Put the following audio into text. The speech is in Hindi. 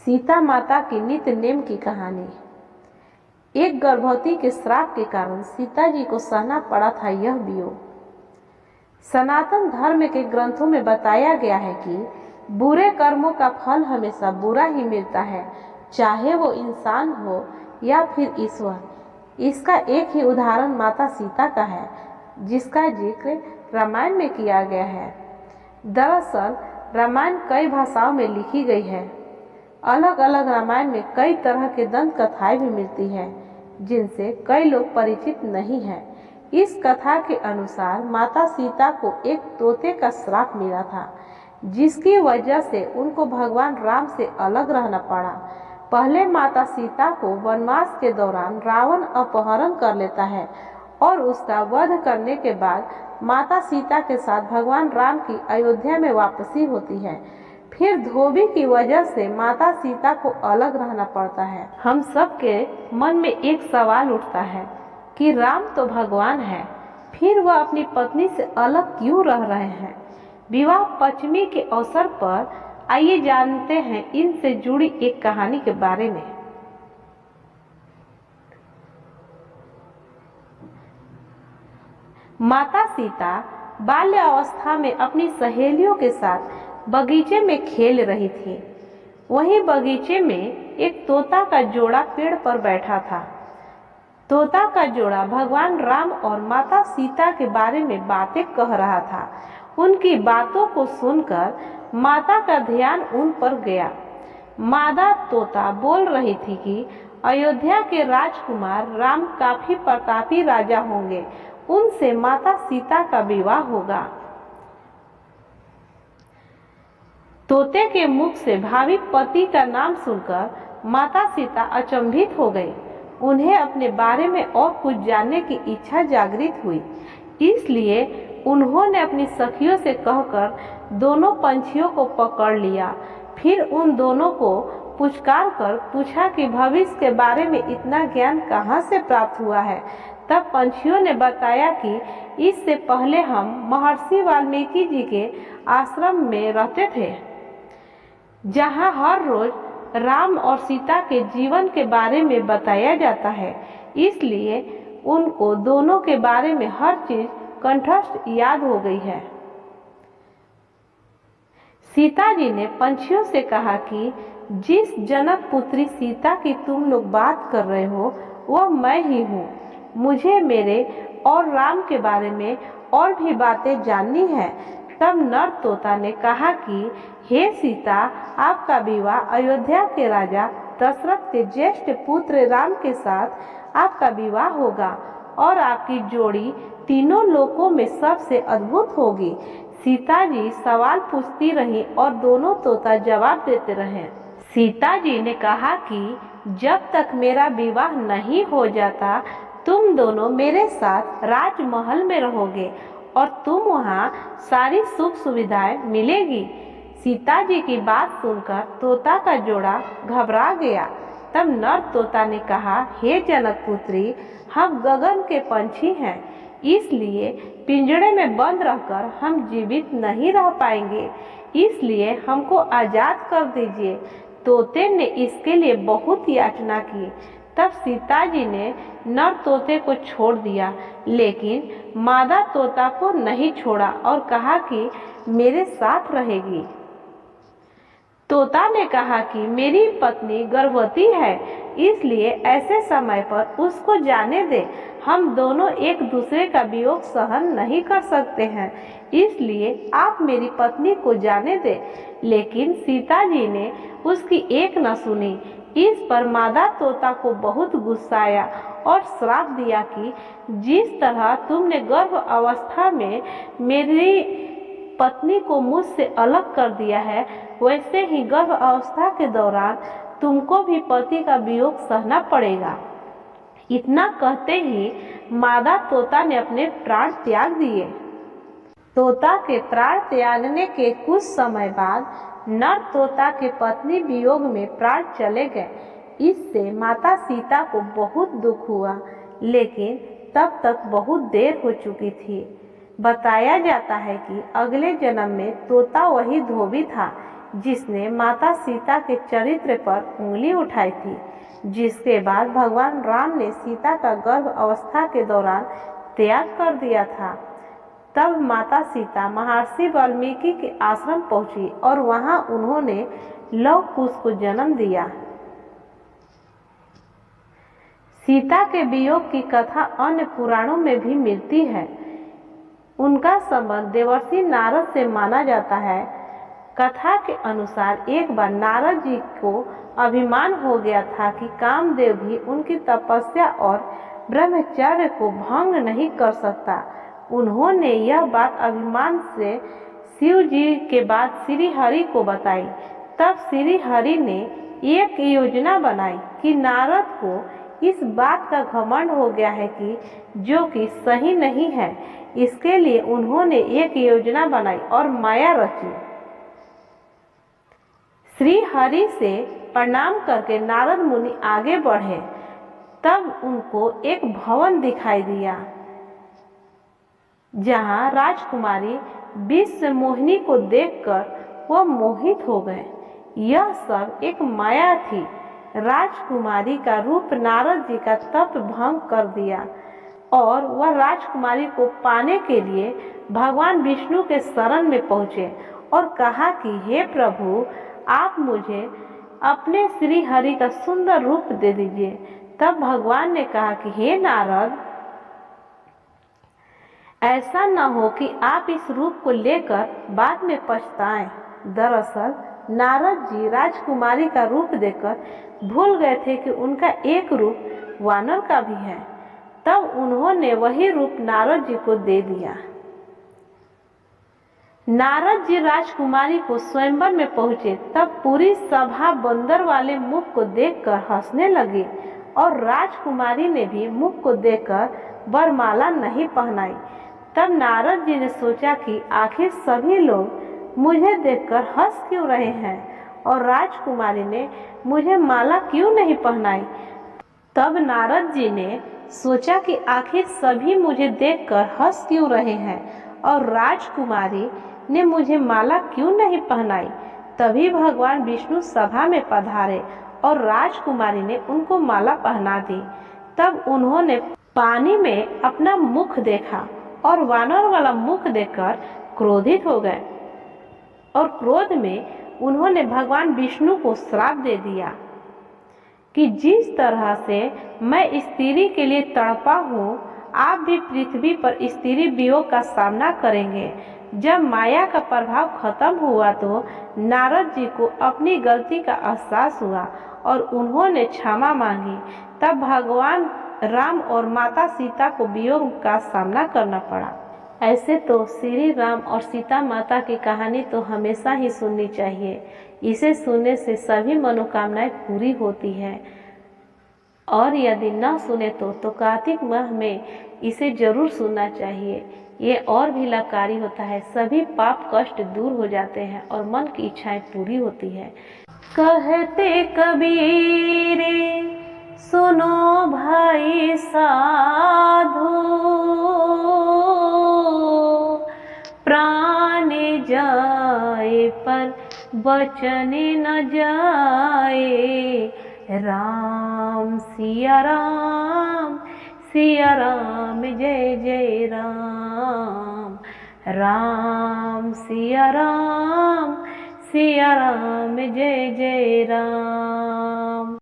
सीता माता की नित्य नेम की कहानी। एक गर्भवती के श्राप के कारण सीता जी को सहना पड़ा था यह वियोग। सनातन धर्म के ग्रंथों में बताया गया है कि बुरे कर्मों का फल हमेशा बुरा ही मिलता है, चाहे वो इंसान हो या फिर ईश्वर। इसका एक ही उदाहरण माता सीता का है, जिसका जिक्र रामायण में किया गया है। दरअसल रामायण कई भाषाओं में लिखी गई है। अलग अलग रामायण में कई तरह के दंत कथाएं भी मिलती हैं, जिनसे कई लोग परिचित नहीं हैं। इस कथा के अनुसार माता सीता को एक तोते का श्राप मिला था, जिसकी वजह से उनको भगवान राम से अलग रहना पड़ा। पहले माता सीता को वनवास के दौरान रावण अपहरण कर लेता है और उसका वध करने के बाद माता सीता के साथ भगवान राम की अयोध्या में वापसी होती है। फिर धोबी की वजह से माता सीता को अलग रहना पड़ता है। हम सब के मन में एक सवाल उठता है कि राम तो भगवान है, फिर वह अपनी पत्नी से अलग क्यों रह रहे हैं। विवाह पंचमी के अवसर पर आइए जानते हैं इनसे जुड़ी एक कहानी के बारे में। माता सीता बाल्य अवस्था में अपनी सहेलियों के साथ बगीचे में खेल रही थी। वहीं बगीचे में एक तोता का जोड़ा पेड़ पर बैठा था। तोता का जोड़ा भगवान राम और माता सीता के बारे में बातें कह रहा था। उनकी बातों को सुनकर माता का ध्यान उन पर गया। मादा तोता बोल रही थी कि अयोध्या के राजकुमार राम काफी प्रतापी राजा होंगे, उनसे माता सीता का विवाह होगा। तोते के मुख से भावी पति का नाम सुनकर माता सीता अचंभित हो गई। उन्हें अपने बारे में और कुछ जानने की इच्छा जागृत हुई, इसलिए उन्होंने अपनी सखियों से कहकर दोनों पंछियों को पकड़ लिया। फिर उन दोनों को पुचकार कर पूछा कि भविष्य के बारे में इतना ज्ञान कहाँ से प्राप्त हुआ है। तब पंछियों ने बताया कि इससे पहले हम महर्षि वाल्मीकि जी के आश्रम में रहते थे, जहाँ हर रोज राम और सीता के जीवन के बारे में बताया जाता है। इसलिए उनको दोनों के बारे में हर चीज कंठस्थ याद हो गई है। सीता जी ने पंछियों से कहा कि जिस जनक पुत्री सीता की तुम लोग बात कर रहे हो, वह मैं ही हूँ। मुझे मेरे और राम के बारे में और भी बातें जाननी है। तब नर तोता ने कहा कि हे सीता, आपका विवाह अयोध्या के राजा दशरथ के ज्येष्ठ पुत्र राम के साथ आपका विवाह होगा और आपकी जोड़ी तीनों लोकों में सबसे अद्भुत होगी। सीता जी सवाल पूछती रही और दोनों तोता जवाब देते रहे। सीता जी ने कहा कि जब तक मेरा विवाह नहीं हो जाता, तुम दोनों मेरे साथ राजमहल में रहोगे और तुम वहाँ सारी सुख सुविधाएं मिलेगी। सीता जी की बात सुनकर तोता का जोड़ा घबरा गया। तब नर तोता ने कहा, हे जनक पुत्री, हम गगन के पंछी हैं, इसलिए पिंजड़े में बंद रहकर हम जीवित नहीं रह पाएंगे, इसलिए हमको आजाद कर दीजिए। तोते ने इसके लिए बहुत याचना की। तब सीता जी ने नर तोते को छोड़ दिया, लेकिन मादा तोता को नहीं छोड़ा और कहा कि मेरे साथ रहेगी। तोता ने कहा कि मेरी पत्नी गर्भवती है, इसलिए ऐसे समय पर उसको जाने दे। हम दोनों एक दूसरे का वियोग सहन नहीं कर सकते हैं, इसलिए आप मेरी पत्नी को जाने दे। लेकिन सीता जी ने उसकी एक न सुनी। इस पर मादा तोता को बहुत गुस्सा आया और श्राप दिया कि जिस तरह तुमने गर्भ अवस्था में मेरी पत्नी को मुझसे अलग कर दिया है, वैसे ही गर्भ अवस्था के दौरान तुमको भी पति का वियोग सहना पड़ेगा। इतना कहते ही मादा तोता ने अपने प्राण त्याग दिए। तोता के प्राण त्यागने के कुछ समय बाद नर तोता के पत्नी वियोग में प्राण चले गए। इससे माता सीता को बहुत दुख हुआ, लेकिन तब तक बहुत देर हो चुकी थी। बताया जाता है कि अगले जन्म में तोता वही धोबी था, जिसने माता सीता के चरित्र पर उंगली उठाई थी, जिसके बाद भगवान राम ने सीता का गर्भ अवस्था के दौरान त्याग कर दिया था। तब माता सीता महर्षि वाल्मीकि के आश्रम पहुंची और वहां उन्होंने लव कुश को जन्म दिया। सीता के वियोग की कथा अन्य पुराणों में भी मिलती है। उनका संबंध देवर्षि नारद से माना जाता है। कथा के अनुसार एक बार नारद जी को अभिमान हो गया था कि कामदेव भी उनकी तपस्या और ब्रह्मचर्य को भंग नहीं कर सकता। उन्होंने यह बात अभिमान से शिव जी के बाद श्री हरि को बताई। तब श्री हरि ने एक योजना बनाई कि नारद को इस बात का घमंड हो गया है कि जो कि सही नहीं है। इसके लिए उन्होंने एक योजना बनाई और माया रची। श्री हरि से प्रणाम करके नारद मुनि आगे बढ़े। तब उनको एक भवन दिखाई दिया जहां राजकुमारी विश्व मोहिनी को देखकर वह मोहित हो गए। यह सब एक माया थी। राजकुमारी का रूप नारद जी का तप भंग कर दिया और वह राजकुमारी को पाने के लिए भगवान विष्णु के शरण में पहुँचे और कहा कि हे प्रभु, आप मुझे अपने श्री हरि का सुंदर रूप दे दीजिए। तब भगवान ने कहा कि हे नारद, ऐसा न हो कि आप इस रूप को लेकर बाद में पछताएं। दरअसल नारद जी राजकुमारी का रूप देखकर भूल गए थे कि उनका एक रूप वानर का भी है। तब उन्होंने वही रूप नारद जी को दे दिया। नारद जी राजकुमारी को स्वयंवर में पहुंचे। तब पूरी सभा बंदर वाले मुख को देखकर हंसने लगी और राजकुमारी ने भी मुख को देखकर वरमाला नहीं पहनाई। तब नारद जी ने सोचा कि आखिर सभी लोग मुझे देखकर हंस क्यों रहे हैं और राजकुमारी ने मुझे माला क्यों नहीं पहनाई। तब नारद जी ने सोचा कि आखिर सभी मुझे देखकर हंस क्यों रहे हैं और राजकुमारी ने मुझे माला क्यों नहीं पहनाई। तभी भगवान विष्णु सभा में पधारे और राजकुमारी ने उनको माला पहना दी। तब उन्होंने पानी में अपना मुख देखा और वानर वाला मुख देखकर क्रोधित हो गए और क्रोध में उन्होंने भगवान विष्णु को श्राप दे दिया कि जिस तरह से मैं स्त्री के लिए तड़पा हूँ, आप भी पृथ्वी पर स्त्री वियोग का सामना करेंगे। जब माया का प्रभाव खत्म हुआ तो नारद जी को अपनी गलती का एहसास हुआ और उन्होंने क्षमा मांगी। तब भगवान राम और माता सीता को वियोग का सामना करना पड़ा। ऐसे तो श्री राम और सीता माता की कहानी तो हमेशा ही सुननी चाहिए। इसे सुनने से सभी मनोकामनाएं पूरी होती है और यदि न सुने तो कार्तिक माह में इसे जरूर सुनना चाहिए। ये और भी लाभकारी होता है। सभी पाप कष्ट दूर हो जाते हैं और मन की इच्छाएं पूरी होती है। कहते कबीर सुनो भाई साधो, प्राण जाए पर वचन न जाए। राम सिया राम, सिया राम जय जय राम। राम सिया राम, सिया राम जय जय राम।